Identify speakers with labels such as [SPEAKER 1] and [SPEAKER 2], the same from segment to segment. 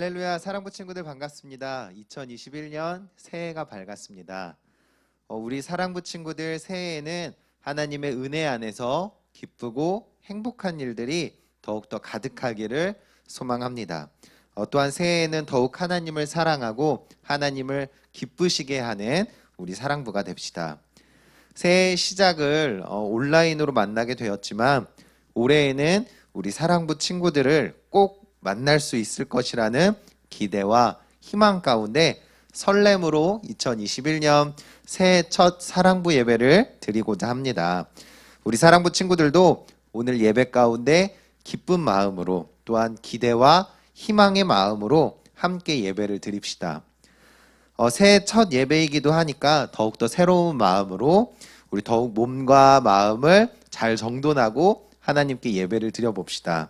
[SPEAKER 1] 할렐루야, 사랑부 친구들 반갑습니다. 2021년 새해가 밝았습니다. 우리 사랑부 친구들 새해에는 하나님의 은혜 안에서 기쁘고 행복한 일들이 더욱더 가득하기를 소망합니다. 또한 새해에는 더욱 하나님을 사랑하고 하나님을 기쁘시게 하는 우리 사랑부가 됩시다. 새해 시작을 온라인으로 만나게 되었지만 올해에는 우리 사랑부 친구들을 꼭 만날 수 있을 것이라는 기대와 희망 가운데 설렘으로 2021년 새해 첫 사랑부 예배를 드리고자 합니다. 우리 사랑부 친구들도 오늘 예배 가운데 기쁜 마음으로 또한 기대와 희망의 마음으로 함께 예배를 드립시다. 새해 첫 예배이기도 하니까 더욱더 새로운 마음으로 우리 더욱 몸과 마음을 잘 정돈하고 하나님께 예배를 드려봅시다.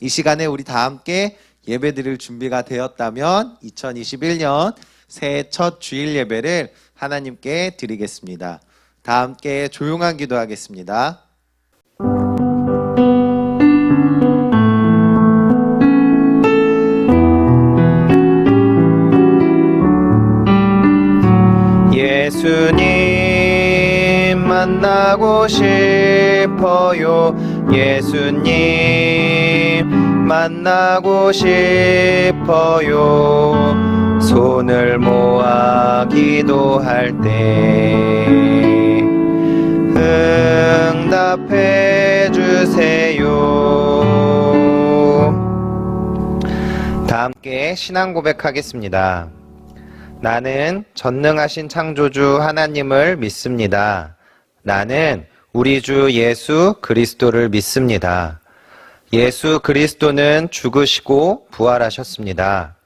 [SPEAKER 1] 이 시간에 우리 다 함께 예배 드릴 준비가 되었다면 2021년 새해 첫 주일 예배를 하나님께 드리겠습니다. 다 함께 조용한 기도하겠습니다. 예수님 만나고 싶어요. 예수님 만나고 싶어요. 손을 모아 기도할 때 응답해 주세요. 다 함께 신앙 고백하겠습니다. 나는 전능하신 창조주 하나님을 믿습니다. 나는 우리 주 예수 그리스도를 믿습니다. 예수 그리스도는 죽으시고 부활하셨습니다.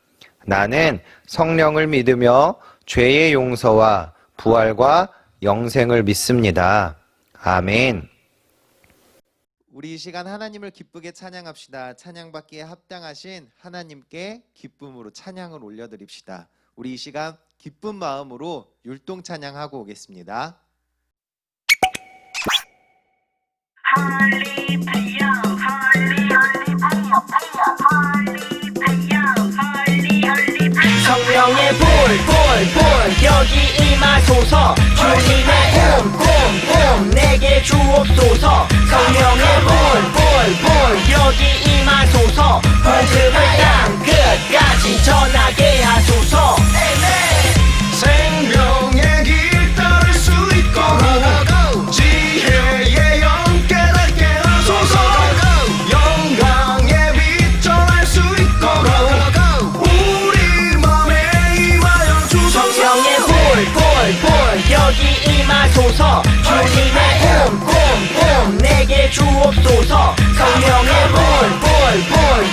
[SPEAKER 1] 나는 성령을 믿으며 죄의 용서와 부활과 영생을 믿습니다. 아멘. 우리 이 시간 하나님을 기쁘게 찬양합시다. 찬양받기에 합당하신 하나님께 기쁨으로 찬양을 올려드립시다. 우리 이 시간 기쁜 마음으로 율동 찬양하고 오겠습니다.
[SPEAKER 2] 홀리 파이어 홀리 홀리 파이어 파이어 홀리 파이어 홀리 파이어 성령의 불 여기 임하소서 주님의 봄 내게 주옵소서 성령의 불 여기 임하소서 복음을 땅 끝까지 전하게 하소서
[SPEAKER 3] 생명의 길 따를 수 있고 지혜의 영 깨닫게 하소서 영광의 빛 전할 수 있고 우리 맘에 임하여 주소서
[SPEAKER 2] 성령의 불 여기 임하소서 주님의 봄 내게 주옵소서 성령의 불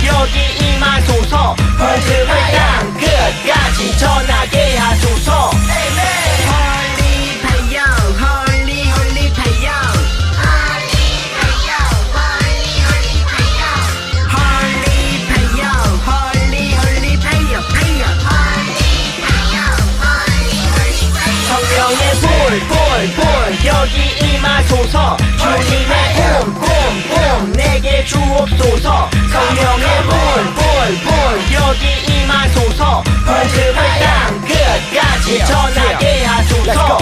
[SPEAKER 2] 여기 임하소서 복음을 땅 끝까지 전하게 하소서 홀리 파이어 홀리 파이어 홀리 파이어 홀리 파이어 성령의 불 여기 임하소서 주님의 봄 내게 주옵소서 성령의 불 여기 임하소서 복음을 땅 끝까지 전하게 하소서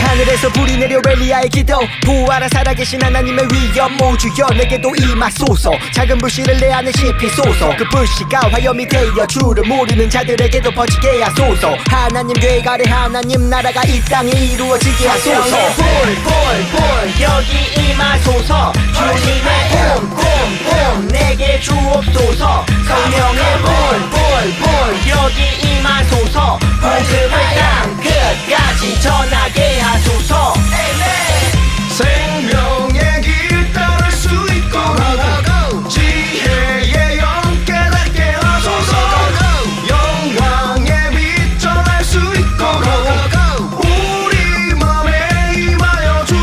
[SPEAKER 4] 하늘에서 불이 내려 엘리야의 기도 부활한 살아계신 하나님의 위엄 모주여 내게도 임하소서 작은 불씨를 내 안에 씹히소서 그 불씨가 화염이 되어 주를 모르는 자들에게도 퍼지게 하소서 하나님 계획 아래 하나님 나라가 이 땅에 이루어지게 하소서
[SPEAKER 2] 성령의 불 여기 임하소서 주님의 봄 내게 주옵소서 성령의 불 여기 임하소서 복음을 땅 끝까지 전하게 하소서
[SPEAKER 3] 생명의 길 따를 수 있고 지혜의 영 깨닫게 하소서 영광의 빛 전할 수 있고 우리 맘에 임하여 주소서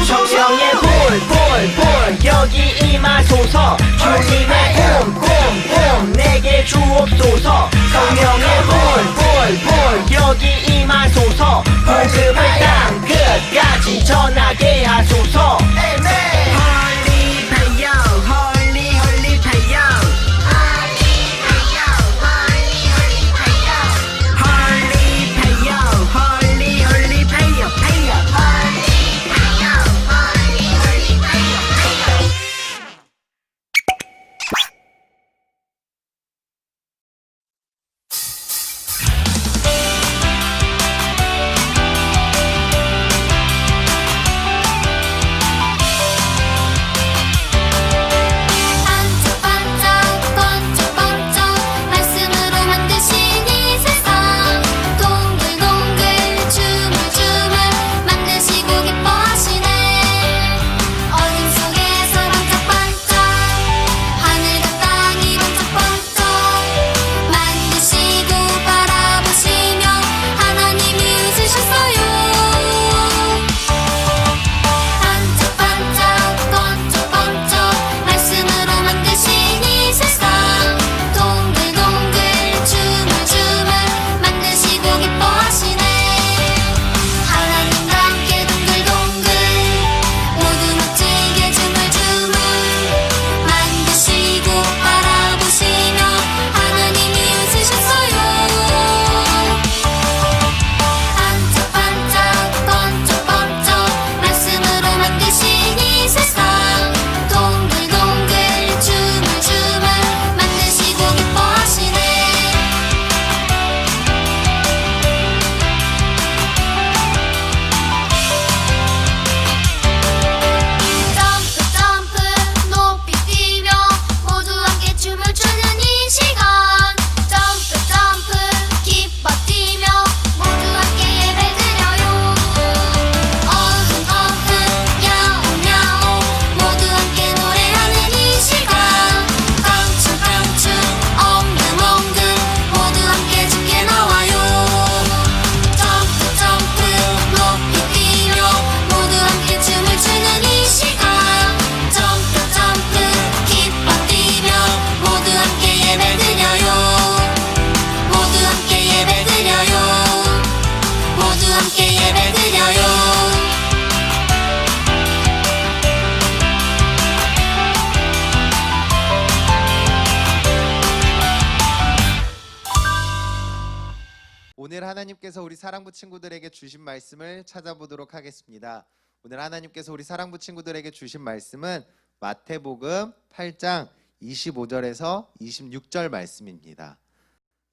[SPEAKER 1] 하나님께서 우리 사랑부 친구들에게 주신 말씀을 찾아보도록 하겠습니다. 오늘 하나님께서 우리 사랑부 친구들에게 주신 말씀은 마태복음 8장 25절에서 26절 말씀입니다.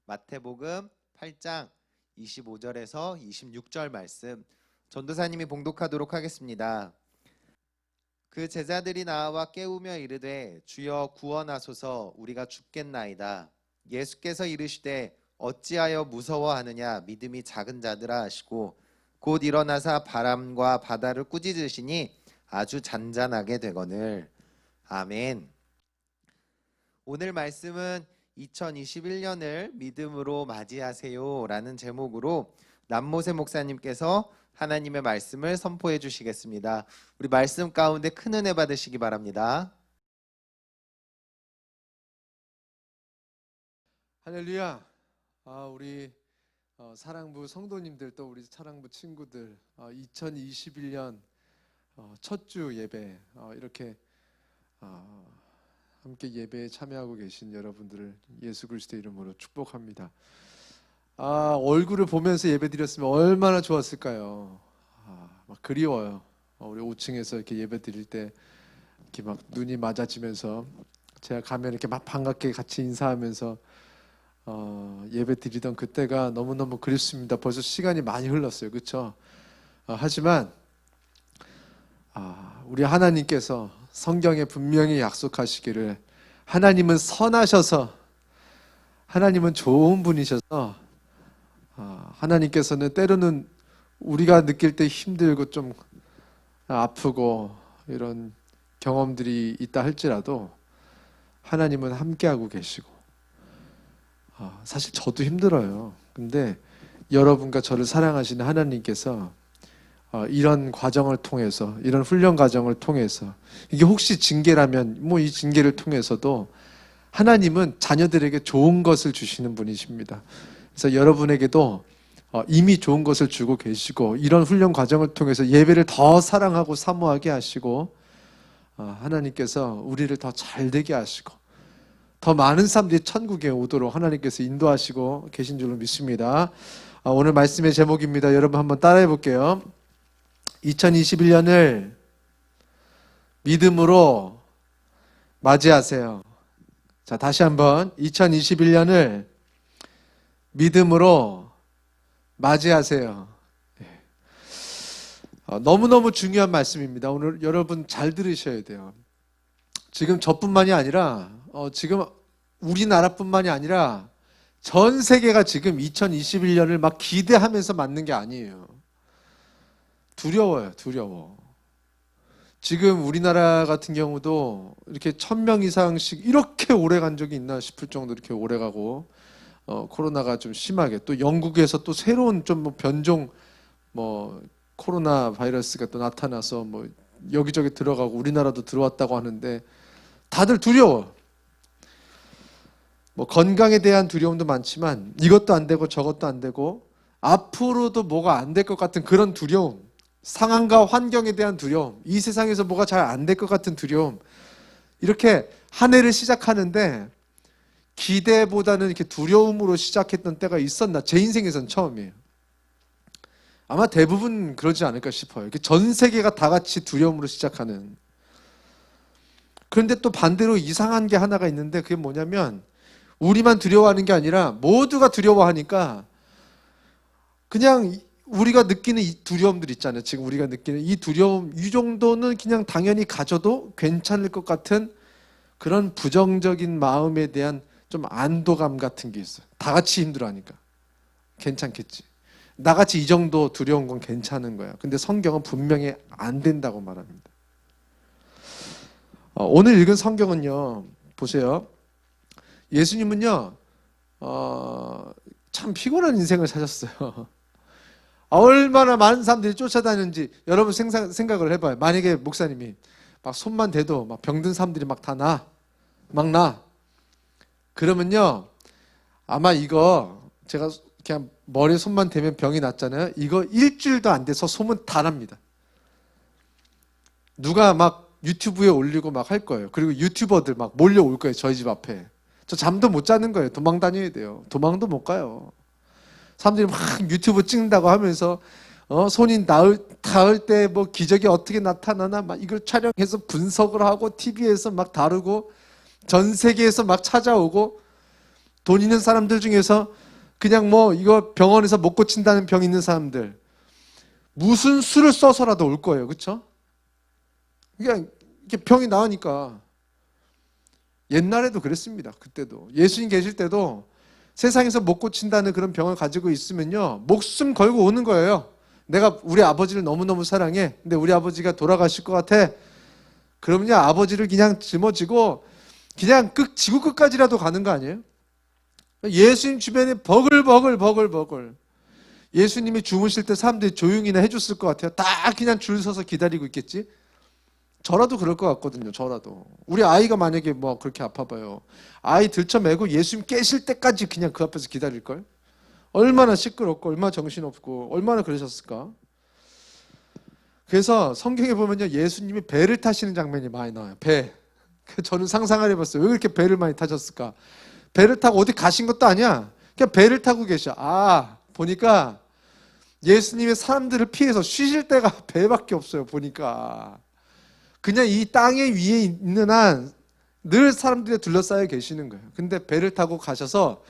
[SPEAKER 1] 마태복음 8장 25절에서 26절 말씀, 전도사님이 봉독하도록 하겠습니다. 그 제자들이 나와 깨우며 이르되 주여 구원하소서, 우리가 죽겠나이다. 예수께서 이르시되 어찌하여 무서워하느냐, 믿음이 작은 자들아 하시고 곧 일어나사 바람과 바다를 꾸짖으시니 아주 잔잔하게 되거늘. 아멘. 오늘 말씀은 2021년을 믿음으로 맞이하세요 라는 제목으로 남모세 목사님께서 하나님의 말씀을 선포해 주시겠습니다. 우리 말씀 가운데 큰 은혜 받으시기 바랍니다.
[SPEAKER 5] 할렐루야. 우리 사랑부 성도님들, 또 우리 사랑부 친구들, 2021년 첫 주 예배, 이렇게 함께 예배에 참여하고 계신 여러분들을 예수 그리스도의 이름으로 축복합니다. 얼굴을 보면서 예배 드렸으면 얼마나 좋았을까요? 막 그리워요. 우리 5층에서 이렇게 예배 드릴 때 이렇게 막 눈이 맞아지면서 제가 가면 이렇게 막 반갑게 같이 인사하면서 예배 드리던 그때가 너무너무 그립습니다. 벌써 시간이 많이 흘렀어요. 그렇죠? 하지만 우리 하나님께서 성경에 분명히 약속하시기를, 하나님은 선하셔서, 하나님은 좋은 분이셔서, 하나님께서는 때로는 우리가 느낄 때 힘들고 좀 아프고 이런 경험들이 있다 할지라도 하나님은 함께하고 계시고, 사실 저도 힘들어요. 근데 여러분과 저를 사랑하시는 하나님께서 이런 과정을 통해서, 이런 훈련 과정을 통해서, 이게 혹시 징계라면 이 징계를 통해서도 하나님은 자녀들에게 좋은 것을 주시는 분이십니다. 그래서 여러분에게도 이미 좋은 것을 주고 계시고, 이런 훈련 과정을 통해서 예배를 더 사랑하고 사모하게 하시고, 하나님께서 우리를 더 잘되게 하시고 더 많은 사람들이 천국에 오도록 하나님께서 인도하시고 계신 줄로 믿습니다. 오늘 말씀의 제목입니다. 여러분 한번 따라해 볼게요. 2021년을 믿음으로 맞이하세요. 자, 다시 한번 2021년을 믿음으로 맞이하세요. 너무너무 중요한 말씀입니다. 오늘 여러분 잘 들으셔야 돼요. 지금 저뿐만이 아니라 지금 우리나라뿐만이 아니라 전 세계가 지금 2021년을 막 기대하면서 맞는 게 아니에요. 두려워요. 두려워. 지금 우리나라 같은 경우도 이렇게 1000명 이상씩 이렇게 오래 간 적이 있나 싶을 정도로 이렇게 오래 가고, 코로나가 좀 심하게, 또 영국에서 또 새로운 좀 변종 코로나 바이러스가 또 나타나서 여기저기 들어가고 우리나라도 들어왔다고 하는데 다들 두려워. 건강에 대한 두려움도 많지만 이것도 안 되고 저것도 안 되고 앞으로도 뭐가 안 될 것 같은 그런 두려움, 상황과 환경에 대한 두려움, 이 세상에서 뭐가 잘 안 될 것 같은 두려움, 이렇게 한 해를 시작하는데 기대보다는 이렇게 두려움으로 시작했던 때가 있었나? 제 인생에선 처음이에요. 아마 대부분 그러지 않을까 싶어요. 이렇게 전 세계가 다 같이 두려움으로 시작하는. 그런데 또 반대로 이상한 게 하나가 있는데, 그게 뭐냐면 우리만 두려워하는 게 아니라 모두가 두려워하니까 그냥 우리가 느끼는 이 두려움들 있잖아요. 지금 우리가 느끼는 이 두려움, 이 정도는 그냥 당연히 가져도 괜찮을 것 같은 그런 부정적인 마음에 대한 좀 안도감 같은 게 있어요. 다 같이 힘들어하니까 괜찮겠지, 나같이 이 정도 두려운 건 괜찮은 거야. 근데 성경은 분명히 안 된다고 말합니다. 오늘 읽은 성경은요, 보세요. 예수님은요 참 피곤한 인생을 사셨어요. 얼마나 많은 사람들이 쫓아다니는지 여러분 생각을 해봐요. 만약에 목사님이 막 손만 대도 막 병든 사람들이 막 다 나. 그러면요, 아마 이거 제가 그냥 머리에 손만 대면 병이 낫잖아요. 이거 일주일도 안 돼서 소문 다 납니다. 누가 막 유튜브에 올리고 막 할 거예요. 그리고 유튜버들 막 몰려올 거예요. 저희 집 앞에. 저 잠도 못 자는 거예요. 도망 다녀야 돼요. 도망도 못 가요. 사람들이 막 유튜브 찍는다고 하면서 손이 닿을 때 뭐 기적이 어떻게 나타나나 막 이걸 촬영해서 분석을 하고 TV에서 막 다루고 전 세계에서 막 찾아오고 돈 있는 사람들 중에서 그냥 뭐 이거 병원에서 못 고친다는 병 있는 사람들 무슨 수를 써서라도 올 거예요. 그렇죠? 그냥 이렇게 병이 나으니까 옛날에도 그랬습니다. 그때도 예수님 계실 때도 세상에서 못 고친다는 그런 병을 가지고 있으면요 목숨 걸고 오는 거예요. 내가 우리 아버지를 너무너무 사랑해. 근데 우리 아버지가 돌아가실 것 같아. 그러면요 아버지를 그냥 짊어지고 그냥 지구 끝까지라도 가는 거 아니에요? 예수님 주변에 버글버글 예수님이 주무실 때 사람들이 조용히나 해줬을 것 같아요. 다 그냥 줄 서서 기다리고 있겠지. 저라도 그럴 것 같거든요. 저라도 우리 아이가 만약에 뭐 그렇게 아파봐요. 아이 들쳐매고 예수님 깨실 때까지 그냥 그 앞에서 기다릴걸. 얼마나 시끄럽고 얼마나 정신없고 얼마나 그러셨을까. 그래서 성경에 보면요 예수님이 배를 타시는 장면이 많이 나와요. 배. 저는 상상을 해봤어요. 왜 그렇게 배를 많이 타셨을까. 배를 타고 어디 가신 것도 아니야. 그냥 배를 타고 계셔. 보니까 예수님이 사람들을 피해서 쉬실 때가 배밖에 없어요. 보니까 그냥 이 땅에 위에 있는 한 늘 사람들에 둘러싸여 계시는 거예요. 근데 배를 타고 가셔서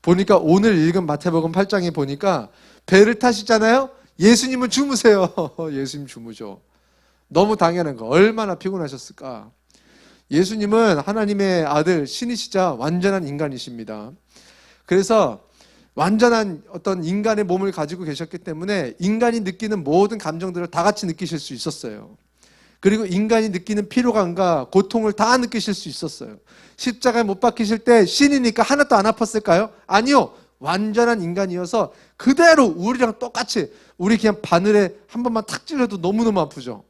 [SPEAKER 5] 보니까 오늘 읽은 마태복음 8장에 보니까 배를 타시잖아요. 예수님은 주무세요. 예수님 주무죠. 너무 당연한 거. 얼마나 피곤하셨을까. 예수님은 하나님의 아들 신이시자 완전한 인간이십니다. 그래서 완전한 어떤 인간의 몸을 가지고 계셨기 때문에 인간이 느끼는 모든 감정들을 다 같이 느끼실 수 있었어요. 그리고 인간이 느끼는 피로감과 고통을 다 느끼실 수 있었어요. 십자가에 못 박히실 때 신이니까 하나도 안 아팠을까요? 아니요. 완전한 인간이어서 그대로 우리랑 똑같이 우리 그냥 바늘에 한 번만 탁 찔러도 너무너무 아프죠.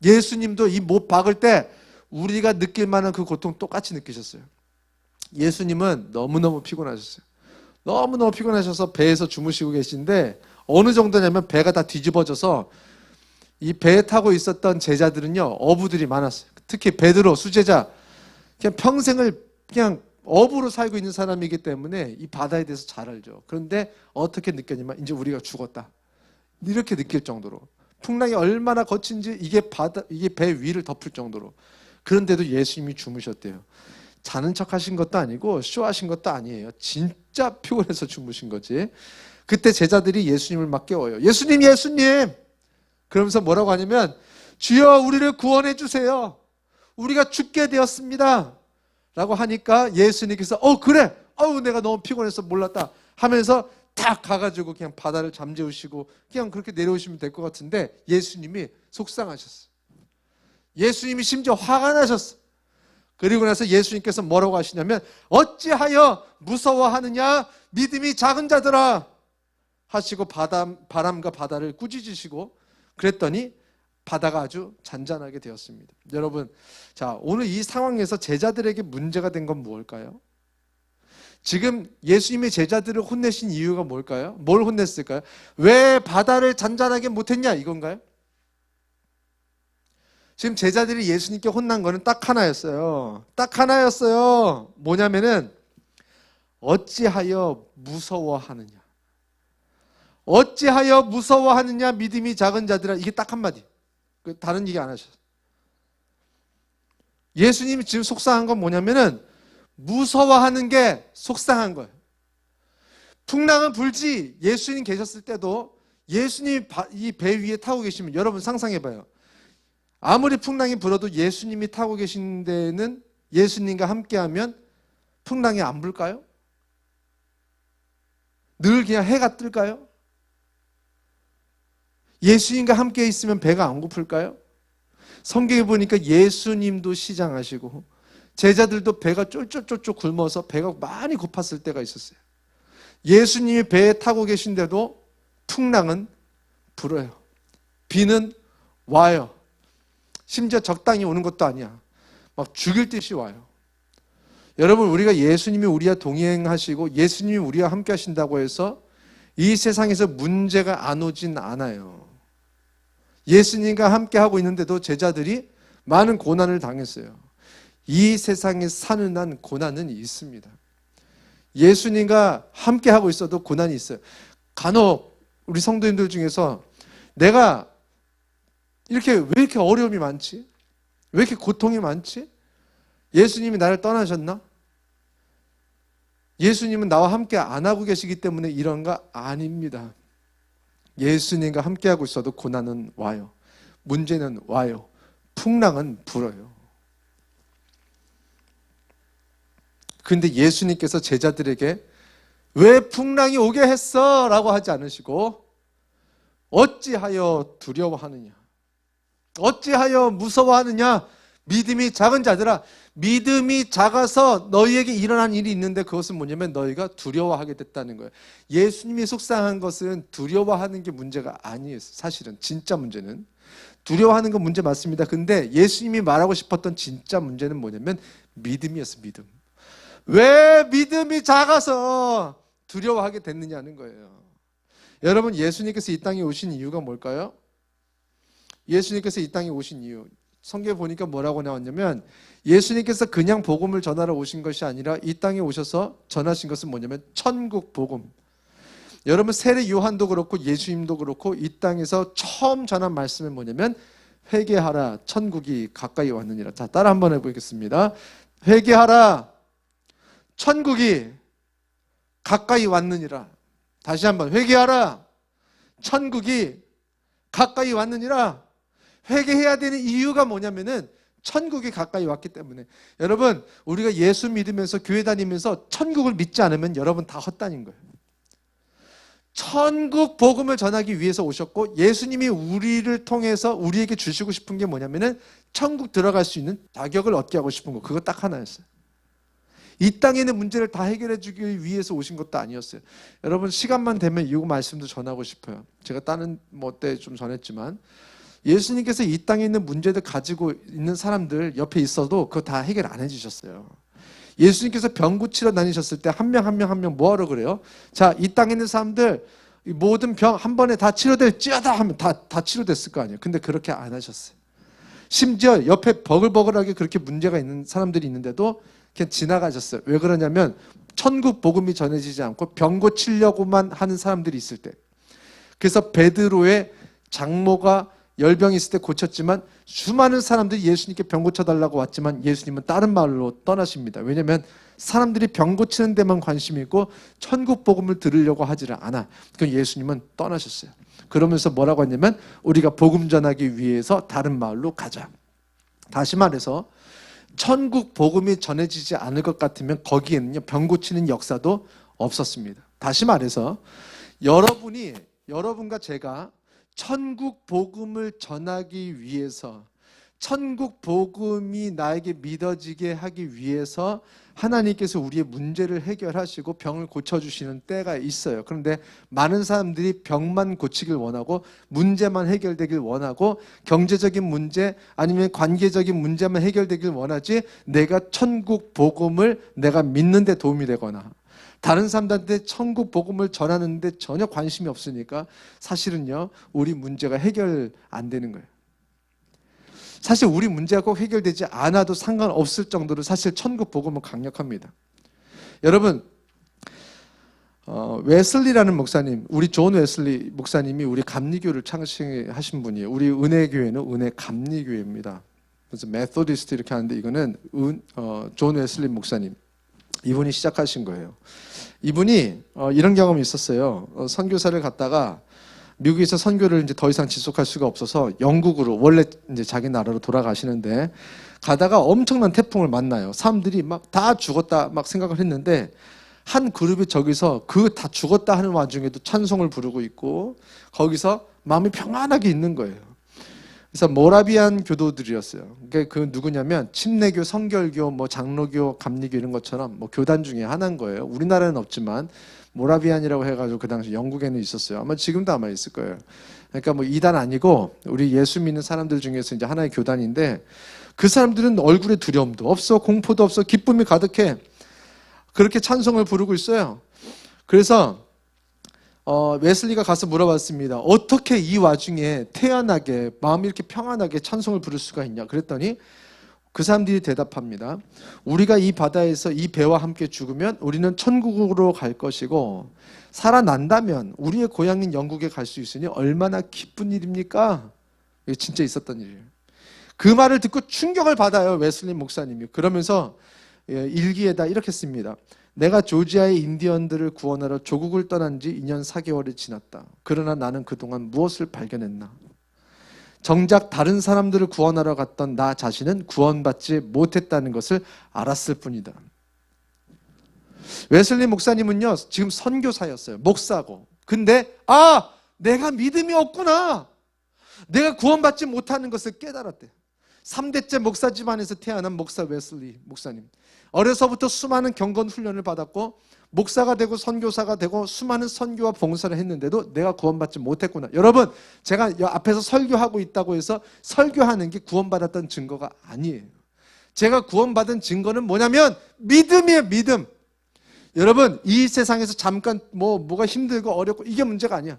[SPEAKER 5] 예수님도 이 못 박을 때 우리가 느낄 만한 그 고통 똑같이 느끼셨어요. 예수님은 너무너무 피곤하셨어요. 너무너무 피곤하셔서 배에서 주무시고 계신데 어느 정도냐면 배가 다 뒤집어져서 이 배에 타고 있었던 제자들은요 어부들이 많았어요. 특히 베드로 수제자 그냥 평생을 그냥 어부로 살고 있는 사람이기 때문에 이 바다에 대해서 잘 알죠. 그런데 어떻게 느꼈냐면 이제 우리가 죽었다 이렇게 느낄 정도로 풍랑이 얼마나 거친지 이게 배 위를 덮을 정도로. 그런데도 예수님이 주무셨대요. 자는 척 하신 것도 아니고 쇼하신 것도 아니에요. 진짜 피곤해서 주무신 거지. 그때 제자들이 예수님을 막 깨워요. 예수님 그러면서 뭐라고 하냐면 주여 우리를 구원해 주세요. 우리가 죽게 되었습니다. 라고 하니까 예수님께서 그래 내가 너무 피곤해서 몰랐다 하면서 탁 가가지고 그냥 바다를 잠재우시고 그냥 그렇게 내려오시면 될 것 같은데 예수님이 속상하셨어요. 예수님이 심지어 화가 나셨어. 그리고 나서 예수님께서 뭐라고 하시냐면 어찌하여 무서워하느냐 믿음이 작은 자들아 하시고 바람과 바다를 꾸짖으시고 그랬더니 바다가 아주 잔잔하게 되었습니다. 여러분, 자 오늘 이 상황에서 제자들에게 문제가 된 건 무엇일까요? 지금 예수님의 제자들을 혼내신 이유가 뭘까요? 뭘 혼냈을까요? 왜 바다를 잔잔하게 못했냐 이건가요? 지금 제자들이 예수님께 혼난 거는 딱 하나였어요. 딱 하나였어요. 뭐냐면은 어찌하여 무서워하느냐. 어찌하여 무서워하느냐 믿음이 작은 자들아. 이게 딱 한마디. 다른 얘기 안 하셨어요. 예수님이 지금 속상한 건 뭐냐면은 무서워하는 게 속상한 거예요. 풍랑은 불지. 예수님 계셨을 때도 예수님이 이 배 위에 타고 계시면 여러분 상상해봐요. 아무리 풍랑이 불어도 예수님이 타고 계신 데는 예수님과 함께하면 풍랑이 안 불까요? 늘 그냥 해가 뜰까요? 예수님과 함께 있으면 배가 안 고플까요? 성경에 보니까 예수님도 시장하시고 제자들도 배가 쫄쫄쫄쫄 굶어서 배가 많이 고팠을 때가 있었어요. 예수님이 배에 타고 계신데도 풍랑은 불어요. 비는 와요. 심지어 적당히 오는 것도 아니야. 막 죽일 듯이 와요. 여러분 우리가 예수님이 우리와 동행하시고 예수님이 우리와 함께 하신다고 해서 이 세상에서 문제가 안 오진 않아요. 예수님과 함께 하고 있는데도 제자들이 많은 고난을 당했어요. 이 세상에 사는 한 고난은 있습니다. 예수님과 함께 하고 있어도 고난이 있어요. 간혹 우리 성도님들 중에서 내가 왜 이렇게 어려움이 많지? 왜 이렇게 고통이 많지? 예수님이 나를 떠나셨나? 예수님은 나와 함께 안 하고 계시기 때문에 이런가? 아닙니다. 예수님과 함께하고 있어도 고난은 와요. 문제는 와요. 풍랑은 불어요. 그런데 예수님께서 제자들에게 왜 풍랑이 오게 했어? 라고 하지 않으시고 어찌하여 두려워하느냐? 어찌하여 무서워하느냐? 믿음이 작은 자들아, 믿음이 작아서 너희에게 일어난 일이 있는데 그것은 뭐냐면 너희가 두려워하게 됐다는 거예요. 예수님이 속상한 것은 두려워하는 게 문제가 아니에요. 사실은 진짜 문제는 두려워하는 건 문제 맞습니다. 근데 예수님이 말하고 싶었던 진짜 문제는 뭐냐면 믿음이었어요. 믿음. 왜 믿음이 작아서 두려워하게 됐느냐는 거예요. 여러분, 예수님께서 이 땅에 오신 이유가 뭘까요? 예수님께서 이 땅에 오신 이유, 성경에 보니까 뭐라고 나왔냐면 예수님께서 그냥 복음을 전하러 오신 것이 아니라 이 땅에 오셔서 전하신 것은 뭐냐면 천국 복음. 여러분, 세례 요한도 그렇고 예수님도 그렇고 이 땅에서 처음 전한 말씀은 뭐냐면 회개하라, 천국이 가까이 왔느니라. 자, 따라 한번 해보겠습니다. 회개하라, 천국이 가까이 왔느니라. 다시 한번, 회개하라, 천국이 가까이 왔느니라. 회개해야 되는 이유가 뭐냐면은 천국이 가까이 왔기 때문에. 여러분, 우리가 예수 믿으면서 교회 다니면서 천국을 믿지 않으면 여러분 다 헛다닌 거예요. 천국 복음을 전하기 위해서 오셨고, 예수님이 우리를 통해서 우리에게 주시고 싶은 게 뭐냐면은 천국 들어갈 수 있는 자격을 얻게 하고 싶은 거. 그거 딱 하나였어요. 이 땅에 있는 문제를 다 해결해 주기 위해서 오신 것도 아니었어요. 여러분, 시간만 되면 이 말씀도 전하고 싶어요. 제가 다른 때 좀 전했지만 예수님께서 이 땅에 있는 문제들 가지고 있는 사람들 옆에 있어도 그거 다 해결 안 해주셨어요. 예수님께서 병 고치러 다니셨을 때 한 명 한 명 뭐하러 그래요? 자, 이 땅에 있는 사람들 모든 병 한 번에 다 치료될지어다 하면 다 치료됐을 거 아니에요. 근데 그렇게 안 하셨어요. 심지어 옆에 버글버글하게 그렇게 문제가 있는 사람들이 있는데도 그냥 지나가셨어요. 왜 그러냐면 천국 복음이 전해지지 않고 병 고치려고만 하는 사람들이 있을 때. 그래서 베드로의 장모가 열병이 있을 때 고쳤지만 수많은 사람들이 예수님께 병 고쳐달라고 왔지만 예수님은 다른 마을로 떠나십니다. 왜냐하면 사람들이 병 고치는 데만 관심이 있고 천국 복음을 들으려고 하지를 않아. 그럼 예수님은 떠나셨어요. 그러면서 뭐라고 했냐면 우리가 복음 전하기 위해서 다른 마을로 가자. 다시 말해서 천국 복음이 전해지지 않을 것 같으면 거기에는요, 병 고치는 역사도 없었습니다. 다시 말해서 여러분과 제가 천국 복음을 전하기 위해서, 천국 복음이 나에게 믿어지게 하기 위해서 하나님께서 우리의 문제를 해결하시고 병을 고쳐주시는 때가 있어요. 그런데 많은 사람들이 병만 고치길 원하고 문제만 해결되길 원하고 경제적인 문제 아니면 관계적인 문제만 해결되길 원하지 내가 천국 복음을 내가 믿는 데 도움이 되거나 다른 사람들한테 천국 복음을 전하는데 전혀 관심이 없으니까 사실은요, 우리 문제가 해결 안 되는 거예요. 사실 우리 문제가 꼭 해결되지 않아도 상관없을 정도로 사실 천국 복음은 강력합니다. 여러분, 웨슬리라는 목사님, 우리 존 웨슬리 목사님이 우리 감리교를 창시하신 분이에요. 우리 은혜교회는 은혜 감리교회입니다. 그래서 메소디스트 이렇게 하는데 이거는 존 웨슬리 목사님, 이분이 시작하신 거예요. 이분이 이런 경험이 있었어요. 선교사를 갔다가 미국에서 선교를 이제 더 이상 지속할 수가 없어서 영국으로, 원래 이제 자기 나라로 돌아가시는데 가다가 엄청난 태풍을 만나요. 사람들이 막 다 죽었다 막 생각을 했는데 한 그룹이 저기서 그 다 죽었다 하는 와중에도 찬송을 부르고 있고 거기서 마음이 평안하게 있는 거예요. 그래서 모라비안 교도들이었어요. 그 누구냐면 침례교, 성결교, 뭐 장로교, 감리교 이런 것처럼 뭐 교단 중에 하나인 거예요. 우리나라는 없지만 모라비안이라고 해가지고 그 당시 영국에는 있었어요. 아마 지금도 아마 있을 거예요. 그러니까 뭐 이단 아니고 우리 예수 믿는 사람들 중에서 이제 하나의 교단인데 그 사람들은 얼굴에 두려움도 없어, 공포도 없어, 기쁨이 가득해. 그렇게 찬송을 부르고 있어요. 그래서 웨슬리가 가서 물어봤습니다. 어떻게 이 와중에 태연하게 마음이 이렇게 평안하게 찬송을 부를 수가 있냐? 그랬더니 그 사람들이 대답합니다. 우리가 이 바다에서 이 배와 함께 죽으면 우리는 천국으로 갈 것이고 살아난다면 우리의 고향인 영국에 갈 수 있으니 얼마나 기쁜 일입니까? 이게 진짜 있었던 일이에요. 그 말을 듣고 충격을 받아요, 웨슬리 목사님이. 그러면서 일기에다 이렇게 씁니다. 내가 조지아의 인디언들을 구원하러 조국을 떠난 지 2년 4개월이 지났다. 그러나 나는 그동안 무엇을 발견했나? 정작 다른 사람들을 구원하러 갔던 나 자신은 구원받지 못했다는 것을 알았을 뿐이다. 웨슬리 목사님은요, 지금 선교사였어요. 목사고. 근데 내가 믿음이 없구나. 내가 구원받지 못하는 것을 깨달았대. 3대째 목사 집안에서 태어난 목사 웨슬리 목사님. 어려서부터 수많은 경건 훈련을 받았고 목사가 되고 선교사가 되고 수많은 선교와 봉사를 했는데도 내가 구원받지 못했구나. 여러분, 제가 앞에서 설교하고 있다고 해서 설교하는 게 구원받았던 증거가 아니에요. 제가 구원받은 증거는 뭐냐면 믿음이에요. 믿음. 여러분, 이 세상에서 잠깐 뭐가 힘들고 어렵고 이게 문제가 아니야.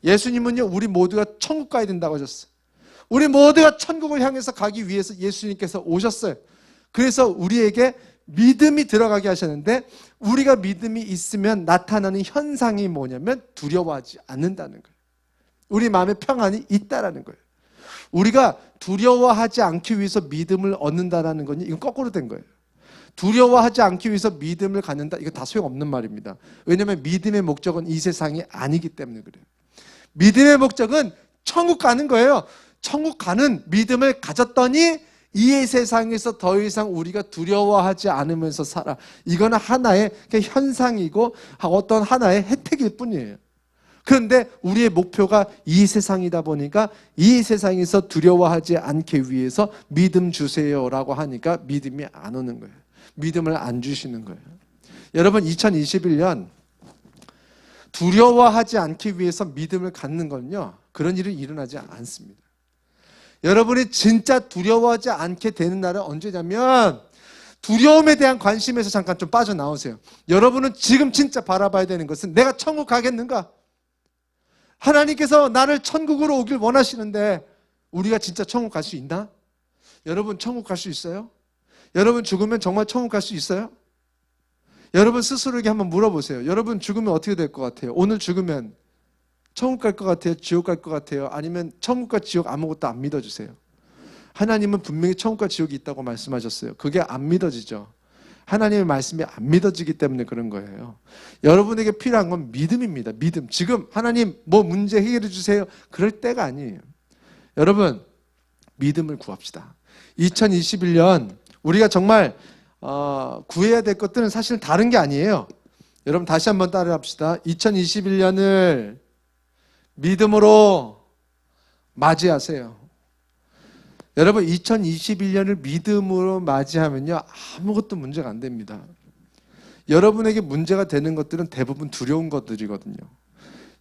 [SPEAKER 5] 예수님은요, 우리 모두가 천국 가야 된다고 하셨어요. 우리 모두가 천국을 향해서 가기 위해서 예수님께서 오셨어요. 그래서 우리에게 믿음이 들어가게 하셨는데, 우리가 믿음이 있으면 나타나는 현상이 뭐냐면 두려워하지 않는다는 거예요. 우리 마음에 평안이 있다라는 거예요. 우리가 두려워하지 않기 위해서 믿음을 얻는다라는 건 이건 거꾸로 된 거예요. 두려워하지 않기 위해서 믿음을 갖는다, 이거 다 소용없는 말입니다. 왜냐하면 믿음의 목적은 이 세상이 아니기 때문에 그래요. 믿음의 목적은 천국 가는 거예요. 천국 가는 믿음을 가졌더니 이 세상에서 더 이상 우리가 두려워하지 않으면서 살아. 이거는 하나의 현상이고 어떤 하나의 혜택일 뿐이에요. 그런데 우리의 목표가 이 세상이다 보니까 이 세상에서 두려워하지 않기 위해서 믿음 주세요라고 하니까 믿음이 안 오는 거예요. 믿음을 안 주시는 거예요. 여러분, 2021년 두려워하지 않기 위해서 믿음을 갖는 건요, 그런 일이 일어나지 않습니다. 여러분이 진짜 두려워하지 않게 되는 날은 언제냐면, 두려움에 대한 관심에서 잠깐 좀 빠져나오세요. 여러분은 지금 진짜 바라봐야 되는 것은 내가 천국 가겠는가? 하나님께서 나를 천국으로 오길 원하시는데 우리가 진짜 천국 갈 수 있나? 여러분, 천국 갈 수 있어요? 여러분, 죽으면 정말 천국 갈 수 있어요? 여러분 스스로에게 한번 물어보세요. 여러분 죽으면 어떻게 될 것 같아요? 오늘 죽으면 천국 갈 것 같아요? 지옥 갈 것 같아요? 아니면 천국과 지옥 아무것도 안 믿어주세요? 하나님은 분명히 천국과 지옥이 있다고 말씀하셨어요. 그게 안 믿어지죠. 하나님의 말씀이 안 믿어지기 때문에 그런 거예요. 여러분에게 필요한 건 믿음입니다. 믿음. 지금 하나님 뭐 문제 해결해 주세요, 그럴 때가 아니에요. 여러분, 믿음을 구합시다. 2021년 우리가 정말 구해야 될 것들은 사실 다른 게 아니에요. 여러분 다시 한번 따라합시다. 2021년을 믿음으로 맞이하세요. 여러분, 2021년을 믿음으로 맞이하면요, 아무것도 문제가 안 됩니다. 여러분에게 문제가 되는 것들은 대부분 두려운 것들이거든요.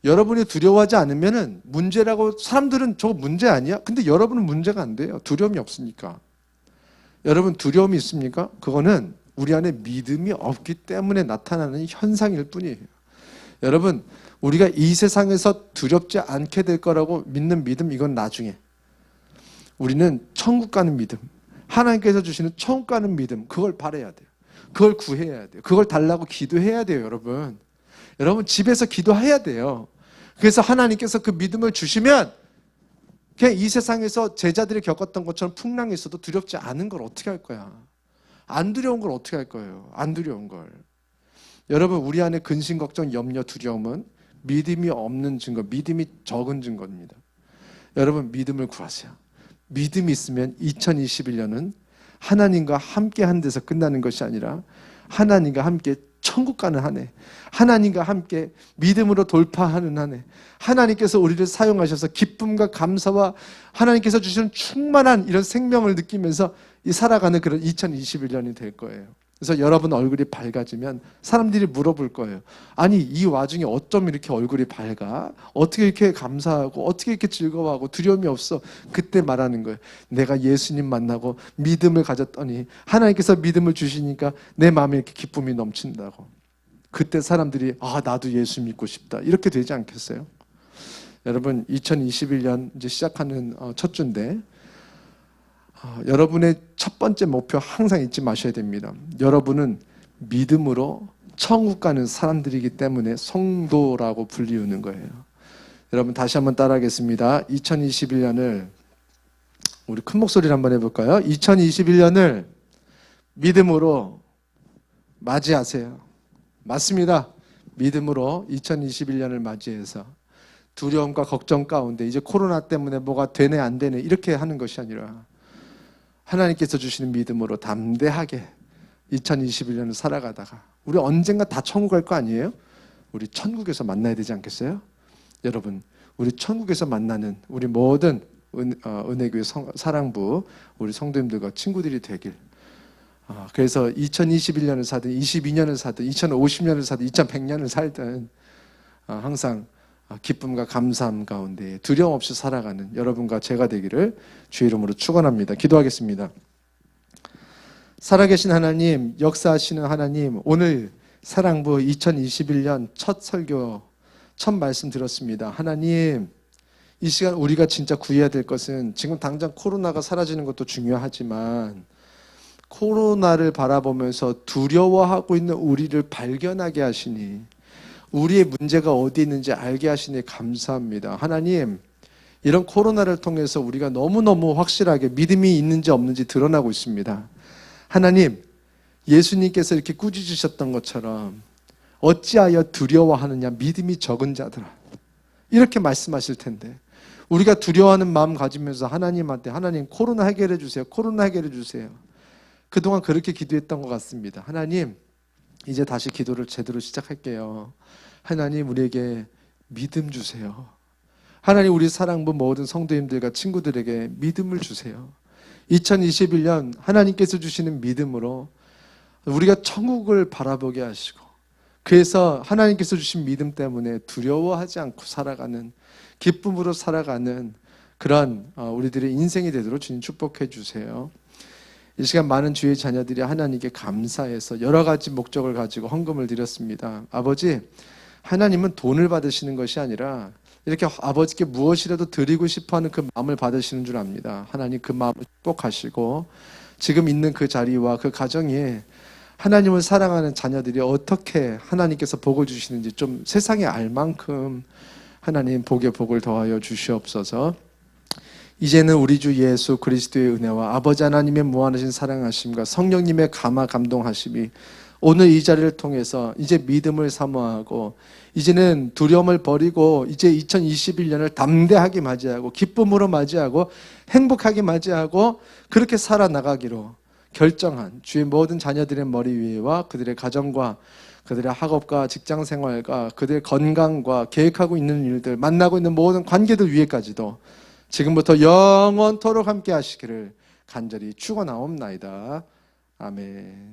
[SPEAKER 5] 여러분이 두려워하지 않으면은 문제라고, 사람들은 저거 문제 아니야? 근데 여러분은 문제가 안 돼요. 두려움이 없으니까. 여러분, 두려움이 있습니까? 그거는 우리 안에 믿음이 없기 때문에 나타나는 현상일 뿐이에요. 여러분, 우리가 이 세상에서 두렵지 않게 될 거라고 믿는 믿음, 이건 나중에. 우리는 천국 가는 믿음, 하나님께서 주시는 천국 가는 믿음, 그걸 바라야 돼요. 그걸 구해야 돼요. 그걸 달라고 기도해야 돼요. 여러분 집에서 기도해야 돼요. 그래서 하나님께서 그 믿음을 주시면 그냥 이 세상에서 제자들이 겪었던 것처럼 풍랑이 있어도 두렵지 않은 걸 어떻게 할 거야? 안 두려운 걸 어떻게 할 거예요? 안 두려운 걸. 여러분, 우리 안에 근심, 걱정, 염려, 두려움은 믿음이 없는 증거, 믿음이 적은 증거입니다. 여러분, 믿음을 구하세요. 믿음이 있으면 2021년은 하나님과 함께 한 데서 끝나는 것이 아니라 하나님과 함께 천국 가는 한 해, 하나님과 함께 믿음으로 돌파하는 한 해, 하나님께서 우리를 사용하셔서 기쁨과 감사와 하나님께서 주시는 충만한 이런 생명을 느끼면서 살아가는 그런 2021년이 될 거예요. 그래서 여러분 얼굴이 밝아지면 사람들이 물어볼 거예요. 아니, 이 와중에 어쩜 이렇게 얼굴이 밝아? 어떻게 이렇게 감사하고 어떻게 이렇게 즐거워하고 두려움이 없어? 그때 말하는 거예요. 내가 예수님 만나고 믿음을 가졌더니 하나님께서 믿음을 주시니까 내 마음에 이렇게 기쁨이 넘친다고. 그때 사람들이 나도 예수 믿고 싶다, 이렇게 되지 않겠어요? 여러분, 2021년 이제 시작하는 첫 주인데 여러분의 첫 번째 목표 항상 잊지 마셔야 됩니다. 여러분은 믿음으로 천국 가는 사람들이기 때문에 성도라고 불리우는 거예요. 여러분 다시 한번 따라하겠습니다. 2021년을 우리 큰 목소리로 한번 해볼까요? 2021년을 믿음으로 맞이하세요. 맞습니다. 믿음으로 2021년을 맞이해서 두려움과 걱정 가운데 이제 코로나 때문에 뭐가 되네 안 되네 이렇게 하는 것이 아니라 하나님께서 주시는 믿음으로 담대하게 2021년을 살아가다가 우리 언젠가 다 천국 갈 거 아니에요? 우리 천국에서 만나야 되지 않겠어요? 여러분 우리 천국에서 만나는 우리 모든 은혜교회 사랑부 우리 성도님들과 친구들이 되길. 그래서 2021년을 사든 22년을 사든 2050년을 사든 2100년을 살든 항상 기쁨과 감사함 가운데 두려움 없이 살아가는 여러분과 제가 되기를 주의 이름으로 축원합니다. 기도하겠습니다. 살아계신 하나님, 역사하시는 하나님, 오늘 사랑부 2021년 첫 설교, 첫 말씀 들었습니다. 하나님, 이 시간 우리가 진짜 구해야 될 것은 지금 당장 코로나가 사라지는 것도 중요하지만 코로나를 바라보면서 두려워하고 있는 우리를 발견하게 하시니 우리의 문제가 어디 있는지 알게 하시니 감사합니다. 하나님, 이런 코로나를 통해서 우리가 너무너무 확실하게 믿음이 있는지 없는지 드러나고 있습니다. 하나님, 예수님께서 이렇게 꾸짖으셨던 것처럼 어찌하여 두려워하느냐 믿음이 적은 자들아 이렇게 말씀하실 텐데 우리가 두려워하는 마음 가지면서 하나님한테 하나님 코로나 해결해 주세요. 코로나 해결해 주세요. 그동안 그렇게 기도했던 것 같습니다. 하나님, 이제 다시 기도를 제대로 시작할게요. 하나님, 우리에게 믿음 주세요. 하나님, 우리 사랑부 모든 성도님들과 친구들에게 믿음을 주세요. 2021년 하나님께서 주시는 믿음으로 우리가 천국을 바라보게 하시고 그래서 하나님께서 주신 믿음 때문에 두려워하지 않고 살아가는 기쁨으로 살아가는 그런 우리들의 인생이 되도록 주님 축복해 주세요. 이 시간 많은 주의 자녀들이 하나님께 감사해서 여러 가지 목적을 가지고 헌금을 드렸습니다. 아버지, 하나님은 돈을 받으시는 것이 아니라 이렇게 아버지께 무엇이라도 드리고 싶어하는 그 마음을 받으시는 줄 압니다. 하나님 그 마음을 축복하시고 지금 있는 그 자리와 그 가정에 하나님을 사랑하는 자녀들이 어떻게 하나님께서 복을 주시는지 좀 세상에 알 만큼 하나님 복에 복을 더하여 주시옵소서. 이제는 우리 주 예수 그리스도의 은혜와 아버지 하나님의 무한하신 사랑하심과 성령님의 감화 감동하심이 오늘 이 자리를 통해서 이제 믿음을 사모하고 이제는 두려움을 버리고 이제 2021년을 담대하게 맞이하고 기쁨으로 맞이하고 행복하게 맞이하고 그렇게 살아나가기로 결정한 주의 모든 자녀들의 머리 위에와 그들의 가정과 그들의 학업과 직장생활과 그들의 건강과 계획하고 있는 일들 만나고 있는 모든 관계들 위에까지도 지금부터 영원토록 함께 하시기를 간절히 축원하옵나이다. 아멘.